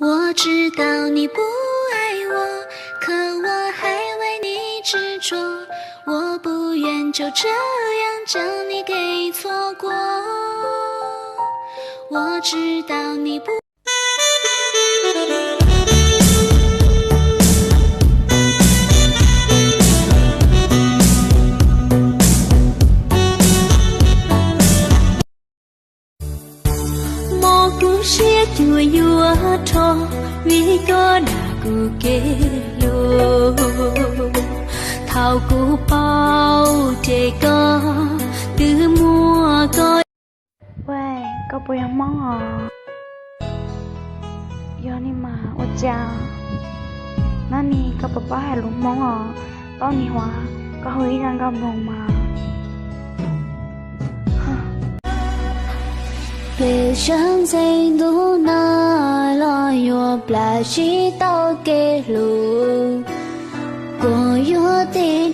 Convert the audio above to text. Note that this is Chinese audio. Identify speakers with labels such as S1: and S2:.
S1: 我知道你不爱我，可我还为你执着。我不愿就这样将你给错过。我知道你不。Sẽ chua yua cho vì có đã cụ kê lô thảo cụ bao trẻ có từ mua có.
S2: 喂，搞不要忙啊！要你嘛，我讲，那你搞爸爸还弄忙啊？到你话，搞会让搞忙嘛？
S1: 别想再多拿了我不拉西到给路，过有的